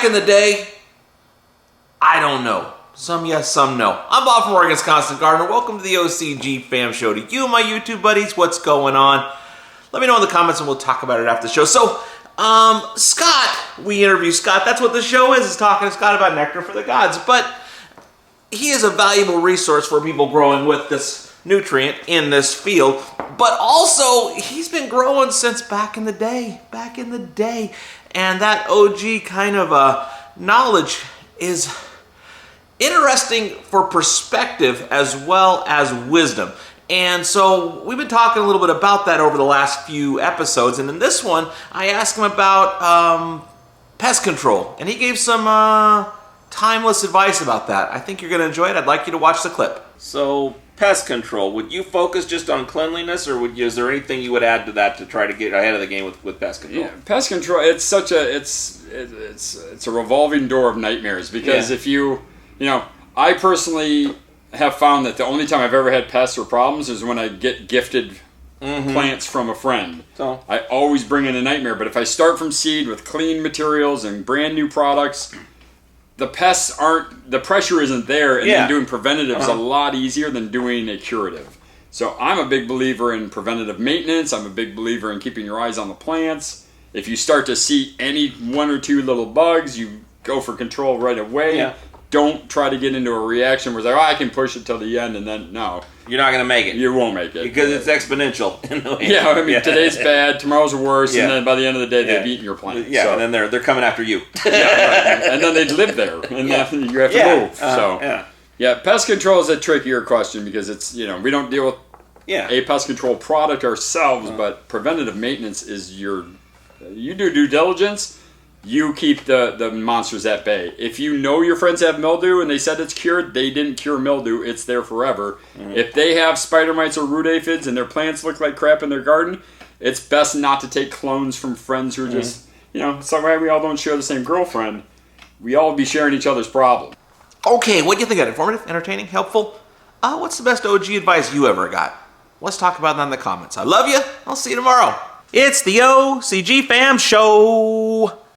back in the day? I don't know. Some yes, some no. I'm Bob from Oregon's Constant Gardener. Welcome to the OCG Fam Show. To you, my YouTube buddies, what's going on? Let me know in the comments and we'll talk about it after the show. So, Scott, we interview Scott. That's what the show is talking to Scott about nectar for the gods. But he is a valuable resource for people growing with this nutrient in this field. But also, he's been growing since back in the day. And that OG kind of knowledge is interesting for perspective as well as wisdom. And so we've been talking a little bit about that over the last few episodes. And in this one, I asked him about pest control. And he gave some timeless advice about that. I think you're going to enjoy it. I'd like you to watch the clip. So, pest control. Would you focus just on cleanliness, or is there anything you would add to that to try to get ahead of the game with pest control? Yeah, pest control. It's such a it's a revolving door of nightmares because if I personally have found that the only time I've ever had pests or problems is when I get gifted plants from a friend. So I always bring in a nightmare. But if I start from seed with clean materials and brand new products, the pressure isn't there, and then doing preventative is a lot easier than doing a curative. So I'm a big believer in preventative maintenance. I'm a big believer in keeping your eyes on the plants. If you start to see any one or two little bugs, you go for control right away. Yeah. Don't try to get into a reaction where it's like, I can push it till the end, and then no. You're not going to make it. You won't make it. Because it's exponential. Today's bad, tomorrow's worse, and then by the end of the day, they've eaten your plant. Yeah, so. And then they're coming after you. Right. And then they live there, and then you have to move. Pest control is a trickier question because it's, we don't deal with a pest control product ourselves, but preventative maintenance is you do due diligence. You keep the monsters at bay. If you know your friends have mildew and they said it's cured, they didn't cure mildew. It's there forever. If they have spider mites or root aphids and their plants look like crap in their garden, it's best not to take clones from friends who are just, it's like why we all don't share the same girlfriend. We all be sharing each other's problems. Okay, what do you think of that? Informative, entertaining, helpful? What's the best OG advice you ever got? Let's talk about that in the comments. I love you. I'll see you tomorrow. It's the OCG Fam Show.